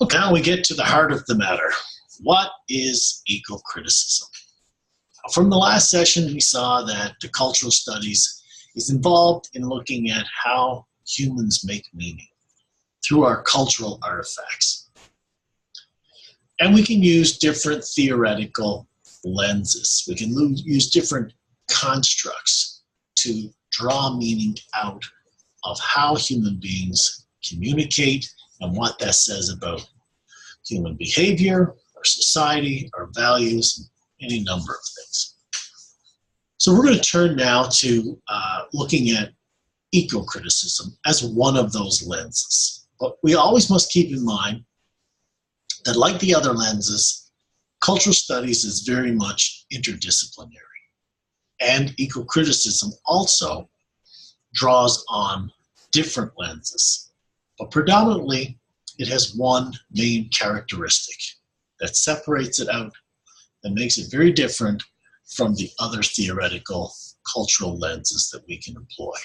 Okay, now we get to the heart of the matter. What is eco-criticism? From the last session, we saw that the cultural studies is involved in looking at how humans make meaning through our cultural artifacts. And we can use different theoretical lenses. We can use different constructs to draw meaning out of how human beings communicate and what that says about human behavior, our society, our values, any number of things. So we're going to turn now to looking at eco-criticism as one of those lenses. But we always must keep in mind that, like the other lenses, cultural studies is very much interdisciplinary. And eco-criticism also draws on different lenses. But predominantly, it has one main characteristic that separates it out and makes it very different from the other theoretical cultural lenses that we can employ.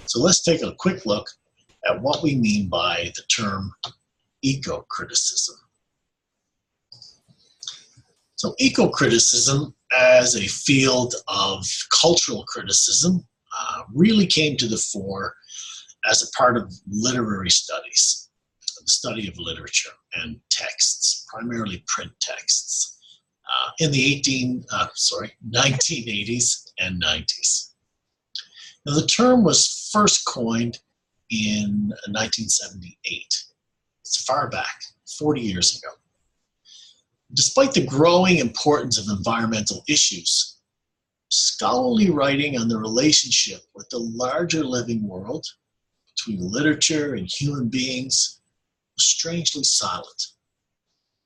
So let's take a quick look at what we mean by the term eco-criticism. So eco-criticism as a field of cultural criticism really came to the fore as a part of literary studies, the study of literature and texts, primarily print texts, in the 1980s and 90s. Now, the term was first coined in 1978. It's far back, 40 years ago. Despite the growing importance of environmental issues, scholarly writing on the relationship with the larger living world between literature and human beings was strangely silent.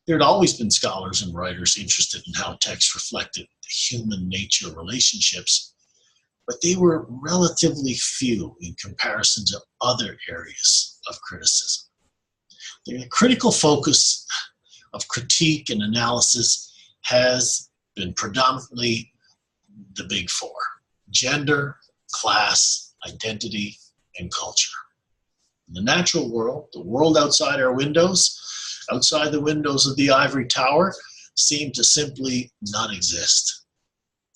There had always been scholars and writers interested in how texts reflected the human nature relationships, but they were relatively few in comparison to other areas of criticism. The critical focus of critique and analysis has been predominantly the big four: gender, class, identity, and culture. In the natural world, the world outside our windows, outside the windows of the ivory tower, seemed to simply not exist.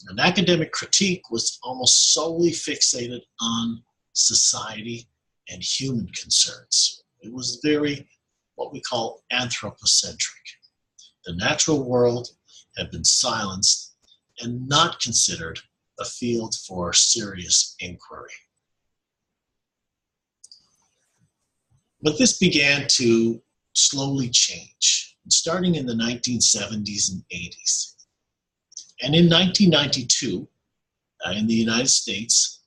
And academic critique was almost solely fixated on society and human concerns. It was very, what we call, anthropocentric. The natural world had been silenced and not considered a field for serious inquiry. But this began to slowly change, starting in the 1970s and 80s. And in 1992, in the United States,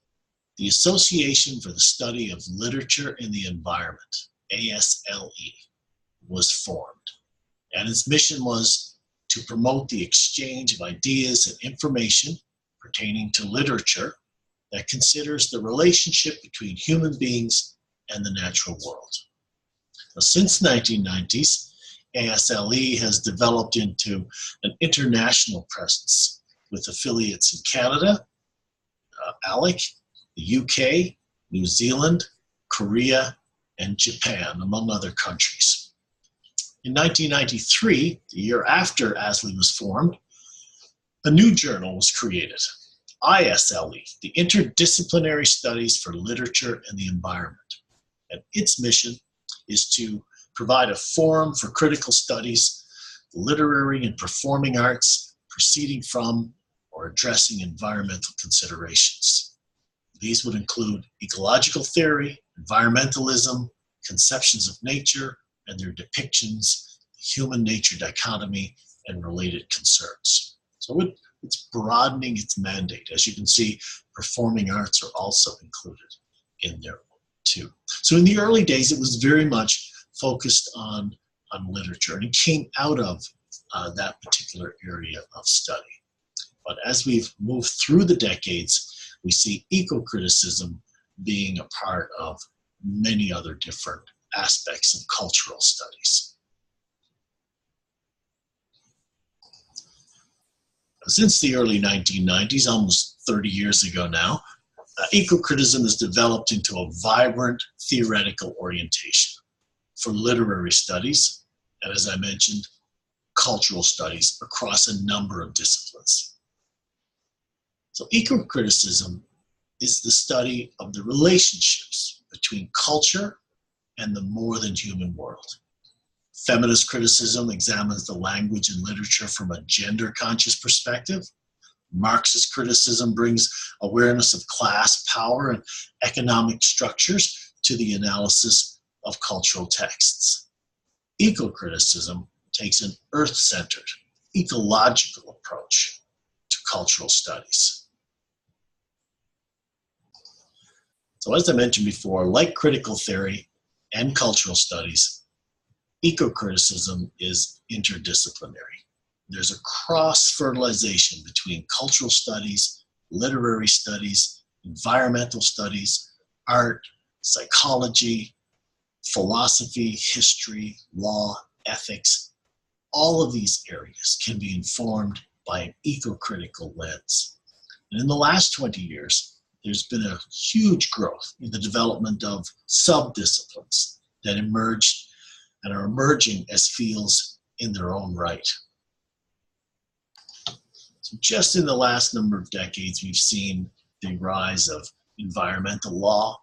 the Association for the Study of Literature and the Environment, ASLE, was formed. And its mission was to promote the exchange of ideas and information pertaining to literature that considers the relationship between human beings and the natural world. Now, since the 1990s, ASLE has developed into an international presence with affiliates in Canada, ALEC, the UK, New Zealand, Korea, and Japan, among other countries. In 1993, the year after ASLE was formed, a new journal was created, ISLE, the Interdisciplinary Studies for Literature and the Environment. And its mission is to provide a forum for critical studies, literary and performing arts, proceeding from or addressing environmental considerations. These would include ecological theory, environmentalism, conceptions of nature, and their depictions, the human-nature dichotomy, and related concerns. So it's broadening its mandate. As you can see, performing arts are also included in there too. So in the early days, it was very much focused on literature, and it came out of that particular area of study. But as we've moved through the decades, we see eco-criticism being a part of many other different aspects of cultural studies. Since the early 1990s, almost 30 years ago now, eco-criticism has developed into a vibrant theoretical orientation for literary studies and as I mentioned, cultural studies across a number of disciplines. So ecocriticism is the study of the relationships between culture and the more than human world. Feminist criticism examines the language and literature from a gender-conscious perspective. Marxist criticism brings awareness of class, power, and economic structures to the analysis of cultural texts. Ecocriticism takes an earth-centered, ecological approach to cultural studies. So as I mentioned before, like critical theory and cultural studies, ecocriticism is interdisciplinary. There's a cross-fertilization between cultural studies, literary studies, environmental studies, art, psychology, philosophy, history, law, ethics. All of these areas can be informed by an ecocritical lens. And in the last 20 years, there's been a huge growth in the development of sub-disciplines that emerged and are emerging as fields in their own right. So just in the last number of decades, we've seen the rise of environmental law,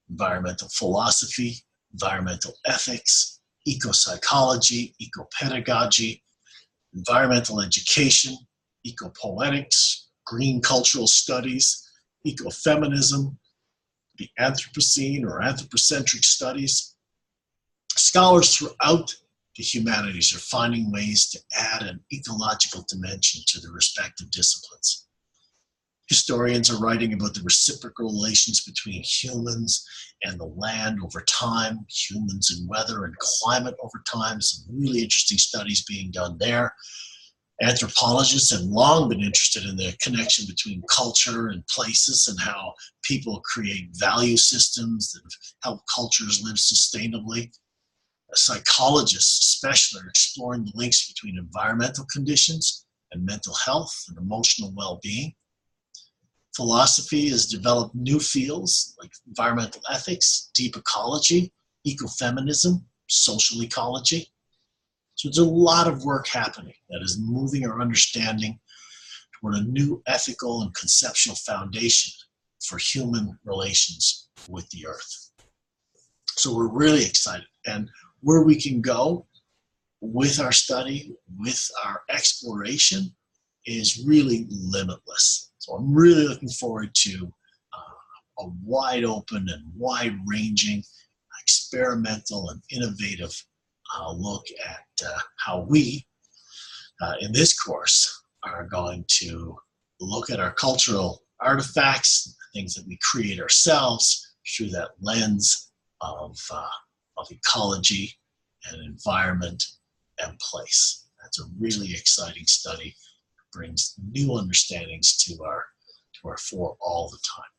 environmental philosophy, environmental ethics, eco-psychology, eco-pedagogy, environmental education, eco-poetics, green cultural studies, ecofeminism, the Anthropocene or anthropocentric studies. Scholars throughout the humanities are finding ways to add an ecological dimension to their respective disciplines. Historians are writing about the reciprocal relations between humans and the land over time, humans and weather and climate over time. Some really interesting studies being done there. Anthropologists have long been interested in the connection between culture and places and how people create value systems that help cultures live sustainably. Psychologists especially are exploring the links between environmental conditions and mental health and emotional well-being. Philosophy has developed new fields like environmental ethics, deep ecology, ecofeminism, social ecology. So there's a lot of work happening that is moving our understanding toward a new ethical and conceptual foundation for human relations with the earth. So we're really excited, and where we can go with our study, with our exploration, is really limitless. So I'm really looking forward to a wide open and wide ranging, experimental and innovative look at how we, in this course, are going to look at our cultural artifacts, things that we create ourselves through that lens of ecology and environment and place. That's a really exciting study. It brings new understandings to our fore all the time.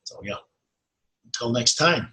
So yeah, until next time.